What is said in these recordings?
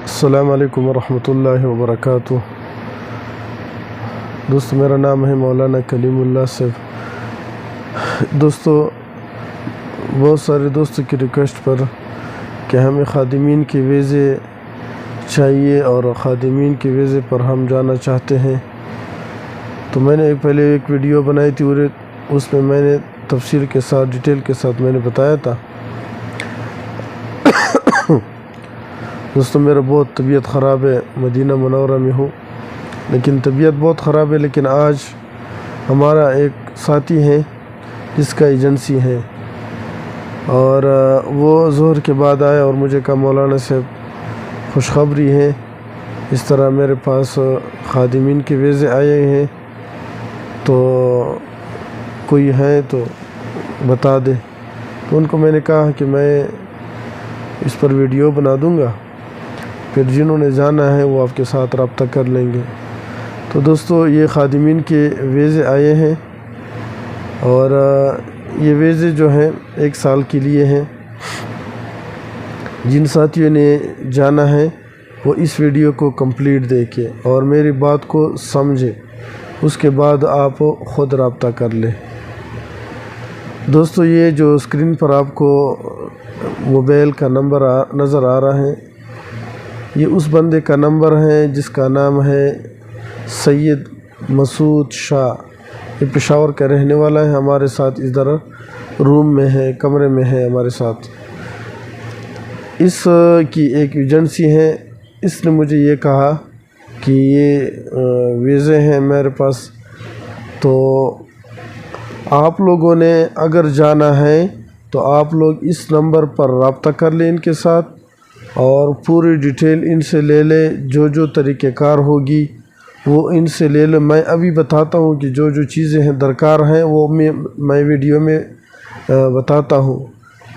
السلام علیکم ورحمۃ اللہ وبرکاتہ۔ دوستو، میرا نام ہے مولانا کلیم اللہ صاحب۔ دوستو، بہت سارے دوستوں کی ریکویسٹ پر کہ ہمیں خادمین کے ویزے چاہیے اور خادمین کے ویزے پر ہم جانا چاہتے ہیں، تو میں نے پہلے ایک ویڈیو بنائی تھی اور اس میں میں نے تفصیل کے ساتھ ڈیٹیل کے ساتھ میں نے بتایا تھا۔ دوستو، میرا بہت طبیعت خراب ہے، مدینہ منورہ میں ہوں لیکن طبیعت بہت خراب ہے۔ لیکن آج ہمارا ایک ساتھی ہے جس کا ایجنسی ہے اور وہ ظہر کے بعد آیا اور مجھے کہا مولانا صاحب خوشخبری ہے، اس طرح میرے پاس خادمین کے ویزے آئے ہیں، تو کوئی ہے تو بتا دے۔ تو ان کو میں نے کہا کہ میں اس پر ویڈیو بنا دوں گا، پھر جنہوں نے جانا ہے وہ آپ کے ساتھ رابطہ کر لیں گے۔ تو دوستو، یہ خادمین کے ویزے آئے ہیں اور یہ ویزے جو ہیں 1 سال کے لیے ہیں۔ جن ساتھیوں نے جانا ہے وہ اس ویڈیو کو کمپلیٹ دیکھیں اور میری بات کو سمجھے، اس کے بعد آپ خود رابطہ کر لیں۔ دوستو، یہ جو اسکرین پر آپ کو موبائل کا نمبر نظر آ رہا ہے، یہ اس بندے کا نمبر ہے جس کا نام ہے سید مسعود شاہ۔ یہ پشاور کا رہنے والا ہے، ہمارے ساتھ ادھر روم میں ہے، کمرے میں ہے ہمارے ساتھ۔ اس کی ایک ایجنسی ہے، اس نے مجھے یہ کہا کہ یہ ویزے ہیں میرے پاس، تو آپ لوگوں نے اگر جانا ہے تو آپ لوگ اس نمبر پر رابطہ کر لیں ان کے ساتھ اور پوری ڈیٹیل ان سے لے لے، جو طریقہ کار ہوگی وہ ان سے لے لے۔ میں ابھی بتاتا ہوں کہ جو چیزیں ہیں درکار ہیں وہ میں ویڈیو میں بتاتا ہوں،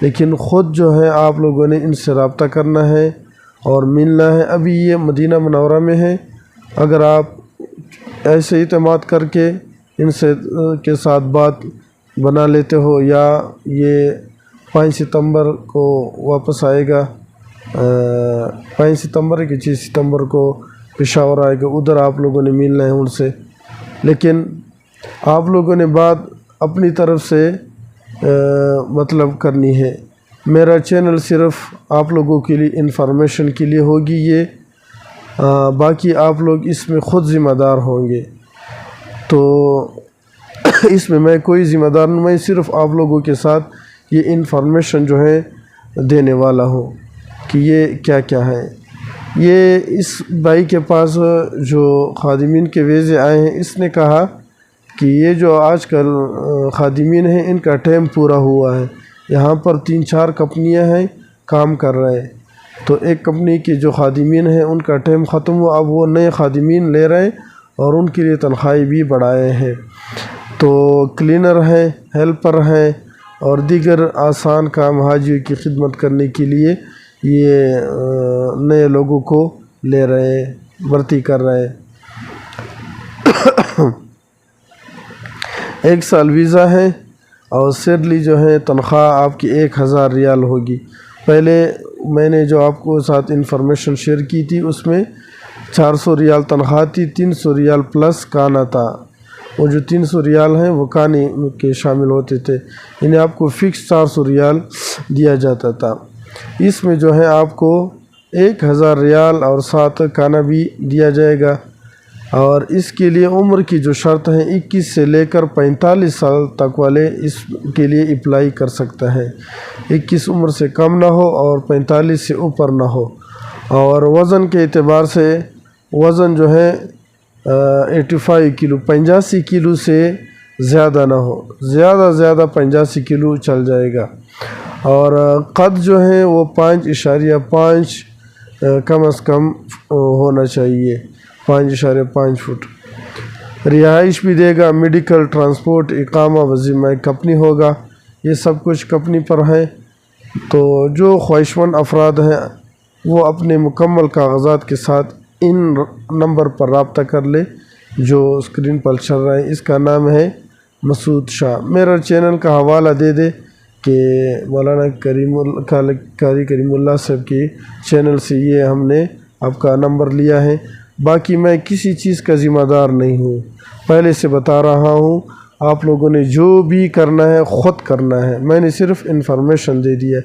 لیکن خود جو ہے آپ لوگوں نے ان سے رابطہ کرنا ہے اور ملنا ہے۔ ابھی یہ مدینہ منورہ میں ہے، اگر آپ ایسے اعتماد کر کے ان سے کے ساتھ بات بنا لیتے ہو، یا یہ 5 ستمبر کو واپس آئے گا، 5 ستمبر کہ 6 ستمبر کو پشاور آئے گا، ادھر آپ لوگوں نے ملنا ہے ان سے۔ لیکن آپ لوگوں نے بات اپنی طرف سے مطلب کرنی ہے۔ میرا چینل صرف آپ لوگوں کے لیے انفارمیشن کے لیے ہوگی، یہ باقی آپ لوگ اس میں خود ذمہ دار ہوں گے۔ تو اس میں کوئی ذمہ دار نہیں، میں صرف آپ لوگوں کے ساتھ یہ انفارمیشن جو ہے دینے والا ہوں کہ یہ کیا کیا ہے۔ یہ اس بھائی کے پاس جو خادمین کے ویزے آئے ہیں، اس نے کہا کہ یہ جو آج کل خادمین ہیں ان کا ٹائم پورا ہوا ہے، یہاں پر 3-4 کمپنیاں ہیں کام کر رہے ہیں، تو ایک کمپنی کے جو خادمین ہیں ان کا ٹائم ختم ہوا، اب وہ نئے خادمین لے رہے ہیں اور ان کے لیے تنخواہیں بھی بڑھائے ہیں۔ تو کلینر ہیں، ہیلپر ہیں اور دیگر آسان کام حاجیوں کی خدمت کرنے کے لیے یہ نئے لوگوں کو لے رہے ہیں، بھرتی کر رہے ہیں۔ 1 سال ویزا ہے اور سیلری جو ہے تنخواہ آپ کی 1000 ریال ہوگی۔ پہلے میں نے جو آپ کو ساتھ انفارمیشن شیئر کی تھی اس میں 400 ریال تنخواہ تھی، 300 ریال پلس کانا تھا۔ وہ جو 300 ریال ہیں وہ کانے کے شامل ہوتے تھے، انہیں آپ کو فکس 400 ریال دیا جاتا تھا۔ اس میں جو ہے آپ کو 1000 ریال اور ساتھ کانا بھی دیا جائے گا، اور اس کے لیے عمر کی جو شرط ہے 21 سے لے کر 45 سال تک والے اس کے لیے اپلائی کر سکتا ہے۔ 21 عمر سے کم نہ ہو اور 45 سے اوپر نہ ہو، اور وزن کے اعتبار سے وزن جو ہے 85 کلو 85 کلو سے زیادہ نہ ہو، زیادہ 85 کلو چل جائے گا، اور قد جو ہے وہ 5.5 کم از کم ہونا چاہیے، 5.5 فٹ۔ رہائش بھی دے گا، میڈیکل، ٹرانسپورٹ، اقامہ وظیفہ کمپنی ہوگا، یہ سب کچھ کمپنی پر ہے۔ تو جو خواہشمند افراد ہیں وہ اپنے مکمل کاغذات کے ساتھ ان نمبر پر رابطہ کر لے جو اسکرین پر چل رہا ہے۔ اس کا نام ہے مسعود شاہ۔ میرا چینل کا حوالہ دے دے کہ مولانا کریم اللہ صاحب کی چینل سے یہ ہم نے آپ کا نمبر لیا ہے، باقی میں کسی چیز کا ذمہ دار نہیں ہوں۔ پہلے سے بتا رہا ہوں، آپ لوگوں نے جو بھی کرنا ہے خود کرنا ہے، میں نے صرف انفارمیشن دے دیا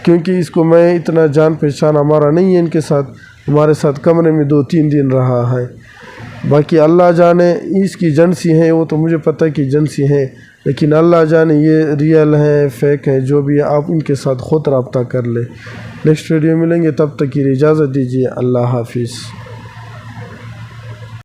کیونکہ اس کو میں اتنا جان پہچان ہمارا نہیں ہے ان کے ساتھ، ہمارے ساتھ کمرے میں 2-3 دن رہا ہے۔ باقی اللہ جانے اس کی ایجنسی ہیں، وہ تو مجھے پتہ کہ ایجنسی ہیں، لیکن اللہ جانے یہ ریئل ہے فیک ہے، جو بھی آپ ان کے ساتھ خود رابطہ کر لیں۔ نیکسٹ ویڈیو ملیں گے، تب تک کی اجازت دیجیے، اللہ حافظ۔